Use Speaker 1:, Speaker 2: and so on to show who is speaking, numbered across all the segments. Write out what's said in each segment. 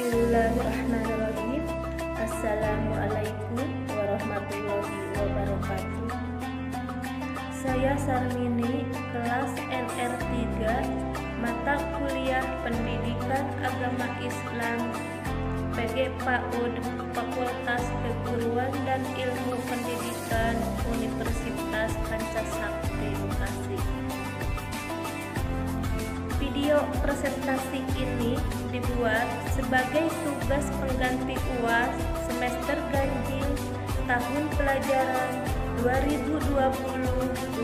Speaker 1: Bismillahirrahmanirrahim. Assalamualaikum warahmatullahi wabarakatuh. Saya Sarmini, kelas NR3, mata kuliah Pendidikan Agama Islam, PG PAUD, Fakultas Keguruan dan Ilmu Pendidikan, Universitas Pancasakti, Bekasi. Video presentasi ini dibuat sebagai tugas pengganti UAS semester ganjil tahun pelajaran 2020-2021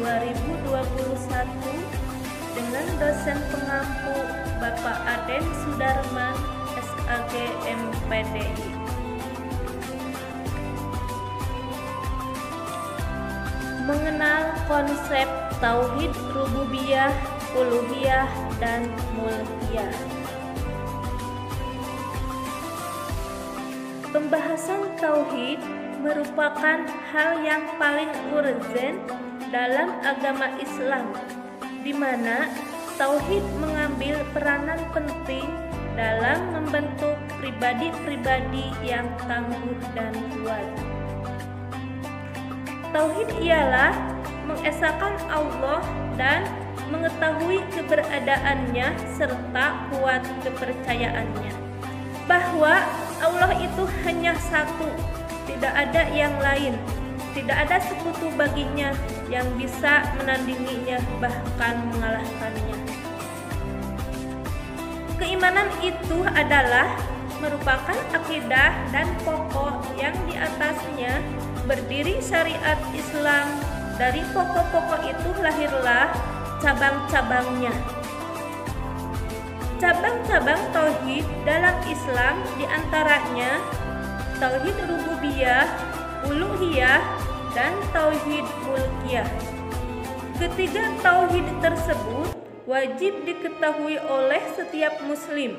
Speaker 1: dengan dosen pengampu Bapak Aden Sudarman, SAG MPDI. Mengenal konsep tauhid rububiyah, uluhiyah, dan mulkiyah. Pembahasan tauhid merupakan hal yang paling urgen dalam agama Islam, di mana tauhid mengambil peranan penting dalam membentuk pribadi-pribadi yang tangguh dan kuat. Tauhid ialah mengesahkan Allah dan mengetahui keberadaannya serta kuat kepercayaannya bahwa Allah itu hanya satu, tidak ada yang lain, tidak ada sekutu baginya yang bisa menandinginya bahkan mengalahkannya. Keimanan itu adalah merupakan akidah dan pokok yang di atasnya berdiri syariat Islam. Dari pokok-pokok itu lahirlah cabang-cabangnya. Cabang-cabang tauhid dalam Islam diantaranya tauhid rububiyah, uluhiyah, dan tauhid mulkiyah. Ketiga tauhid tersebut wajib diketahui oleh setiap muslim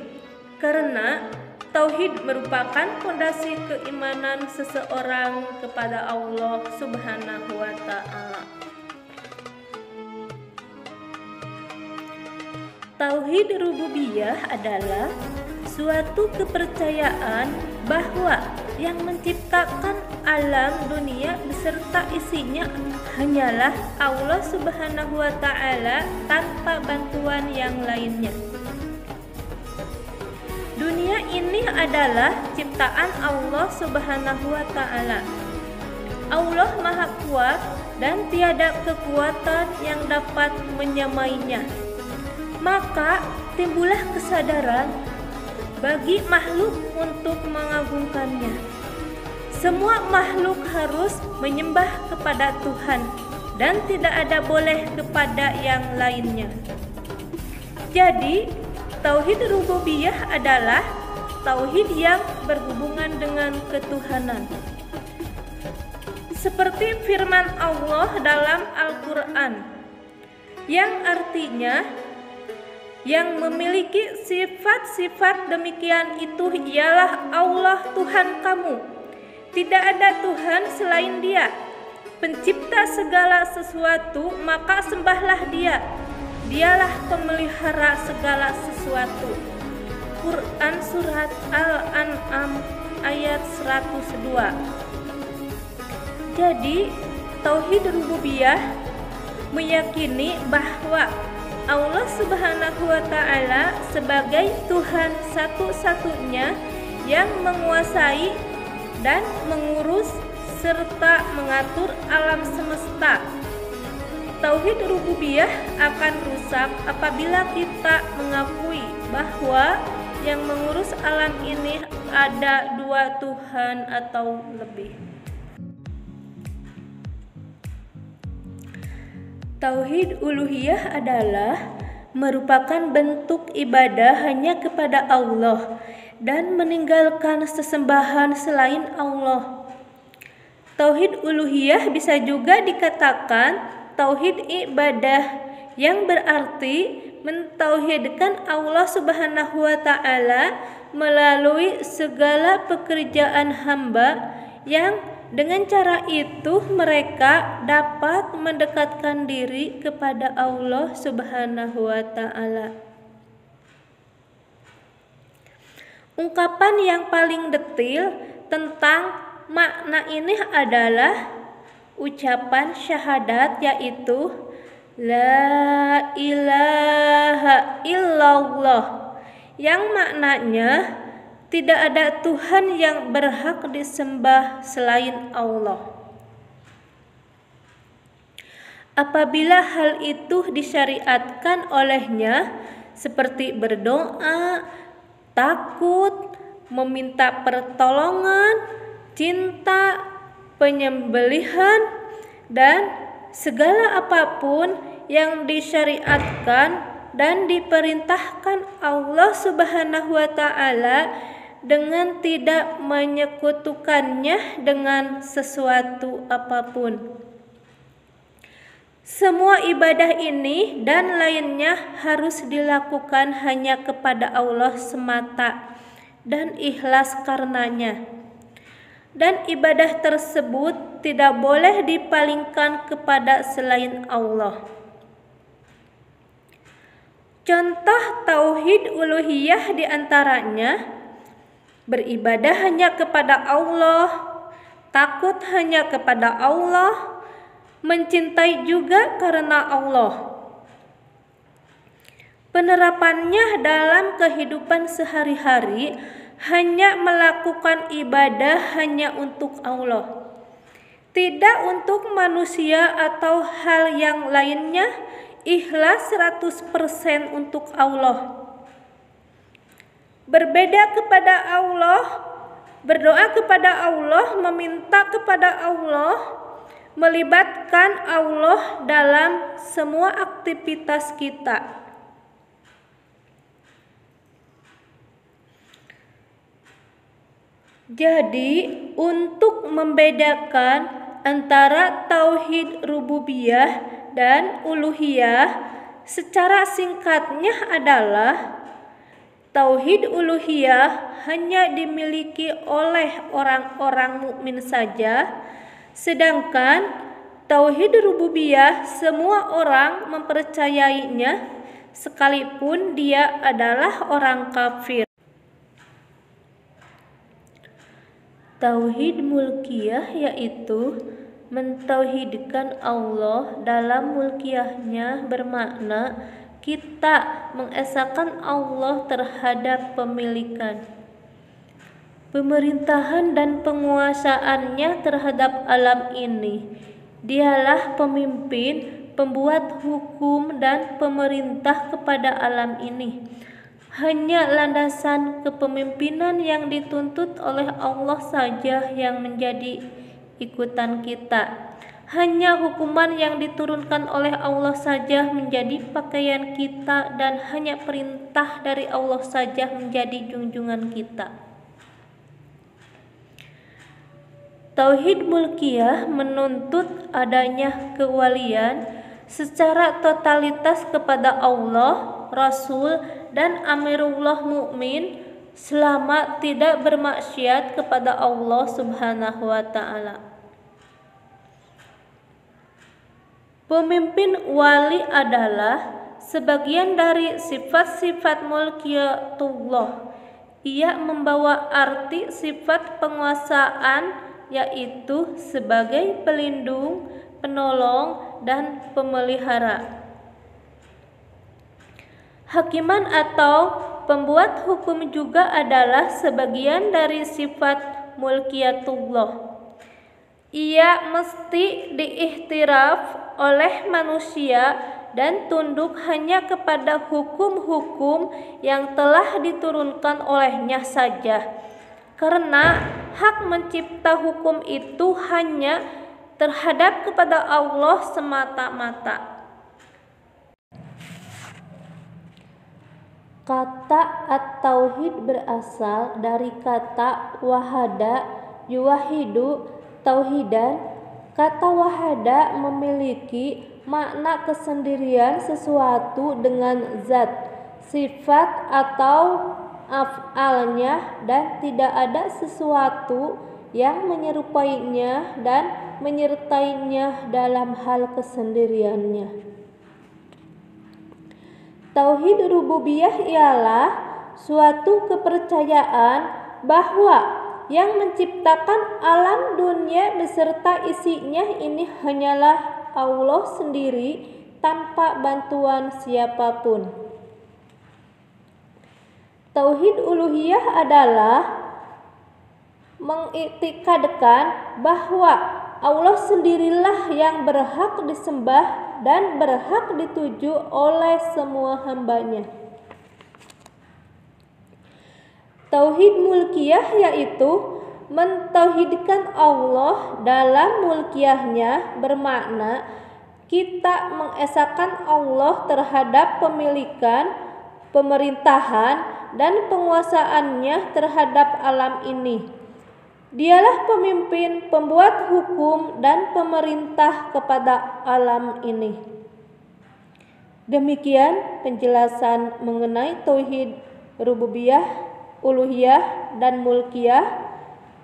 Speaker 1: karena tauhid merupakan fondasi keimanan seseorang kepada Allah Subhanahu wa Ta'ala. Tauhid rububiyah adalah suatu kepercayaan bahwa yang menciptakan alam dunia beserta isinya hanyalah Allah Subhanahu wa Ta'ala tanpa bantuan yang lainnya. Dunia ini adalah ciptaan Allah Subhanahu wa Ta'ala. Allah Maha Kuat dan tiada kekuatan yang dapat menyamainya. Maka timbullah kesadaran bagi makhluk untuk mengagungkannya. Semua makhluk harus menyembah kepada Tuhan dan tidak ada boleh kepada yang lainnya. Jadi, tauhid rububiyah adalah tauhid yang berhubungan dengan ketuhanan. Seperti firman Allah dalam Al-Quran, yang artinya yang memiliki sifat-sifat demikian itu ialah Allah Tuhan kamu. Tidak ada Tuhan selain Dia, pencipta segala sesuatu, maka sembahlah Dia. Dialah pemelihara segala sesuatu. Quran Surat Al-An'am ayat 102. Jadi, tauhid rububiyah meyakini bahwa Allah Subhanahu wa Ta'ala sebagai Tuhan satu-satunya yang menguasai dan mengurus serta mengatur alam semesta. Tauhid rububiyah akan rusak apabila kita mengakui bahwa yang mengurus alam ini ada dua Tuhan atau lebih. Tauhid uluhiyah adalah merupakan bentuk ibadah hanya kepada Allah dan meninggalkan sesembahan selain Allah. Tauhid uluhiyah bisa juga dikatakan tauhid ibadah yang berarti mentauhidkan Allah Subhanahu wa Ta'ala melalui segala pekerjaan hamba yang dengan cara itu mereka dapat mendekatkan diri kepada Allah Subhanahu wa Ta'ala. Ungkapan yang paling detil tentang makna ini adalah ucapan syahadat, yaitu La ilaha illallah, yang maknanya tidak ada Tuhan yang berhak disembah selain Allah. Apabila hal itu disyariatkan olehnya, seperti berdoa, takut, meminta pertolongan, cinta, penyembelihan, dan segala apapun yang disyariatkan dan diperintahkan Allah Subhanahu wa Ta'ala dengan tidak menyekutukannya dengan sesuatu apapun. Semua ibadah ini dan lainnya harus dilakukan hanya kepada Allah semata dan ikhlas karenanya. Dan ibadah tersebut tidak boleh dipalingkan kepada selain Allah. Contoh tauhid uluhiyah diantaranya beribadah hanya kepada Allah, takut hanya kepada Allah, mencintai juga karena Allah. Penerapannya dalam kehidupan sehari-hari hanya melakukan ibadah hanya untuk Allah, tidak untuk manusia atau hal yang lainnya, ikhlas 100% untuk Allah. Berbeda kepada Allah, berdoa kepada Allah, meminta kepada Allah, melibatkan Allah dalam semua aktivitas kita. Jadi, untuk membedakan antara tauhid rububiyah dan uluhiyah, secara singkatnya adalah tauhid uluhiyah hanya dimiliki oleh orang-orang mukmin saja, sedangkan tauhid rububiyah semua orang mempercayainya sekalipun dia adalah orang kafir. Tauhid mulkiyah yaitu mentauhidkan Allah dalam mulkiyahnya, bermakna kita mengesahkan Allah terhadap pemilikan, pemerintahan dan penguasaannya terhadap alam ini. Dialah pemimpin, pembuat hukum dan pemerintah kepada alam ini. Hanya landasan kepemimpinan yang dituntut oleh Allah saja yang menjadi ikutan kita. Hanya hukuman yang diturunkan oleh Allah saja menjadi pakaian kita, dan hanya perintah dari Allah saja menjadi junjungan kita. Tauhid mulkiyah menuntut adanya kewalian secara totalitas kepada Allah, Rasul, dan amirullah mukmin selama tidak bermaksiat kepada Allah Subhanahu wa Ta'ala. Pemimpin wali adalah sebagian dari sifat-sifat mulkiyatullah. Ia membawa arti sifat penguasaan, yaitu sebagai pelindung, penolong, dan pemelihara. Hakiman atau pembuat hukum juga adalah sebagian dari sifat mulkiyatullah. Ia mesti diiktiraf oleh manusia dan tunduk hanya kepada hukum-hukum yang telah diturunkan olehnya saja, karena hak mencipta hukum itu hanya terhadap kepada Allah semata-mata. Kata at-tauhid berasal dari kata wahada yuwahidu tauhidan. Kata wahada memiliki makna kesendirian sesuatu dengan zat, sifat atau af'alnya, dan tidak ada sesuatu yang menyerupainya dan menyertainya dalam hal kesendiriannya. Tauhid rububiyah ialah suatu kepercayaan bahwa yang menciptakan alam dunia beserta isinya ini hanyalah Allah sendiri tanpa bantuan siapapun. Tauhid uluhiyah adalah mengiktikadkan bahwa Allah sendirilah yang berhak disembah dan berhak dituju oleh semua hambanya. Tauhid mulkiyah yaitu mentauhidkan Allah dalam mulkiyahnya, bermakna kita mengesahkan Allah terhadap pemilikan, pemerintahan, dan penguasaannya terhadap alam ini. Dialah pemimpin, pembuat hukum, dan pemerintah kepada alam ini. Demikian penjelasan mengenai tauhid rububiyah, uluhiyah, dan mulkiyah.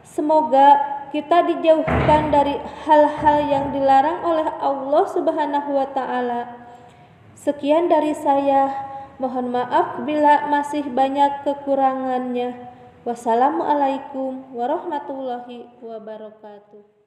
Speaker 1: Semoga kita dijauhkan dari hal-hal yang dilarang oleh Allah Subhanahu wa Ta'ala. Sekian dari saya, mohon maaf bila masih banyak kekurangannya. Wassalamualaikum warahmatullahi wabarakatuh.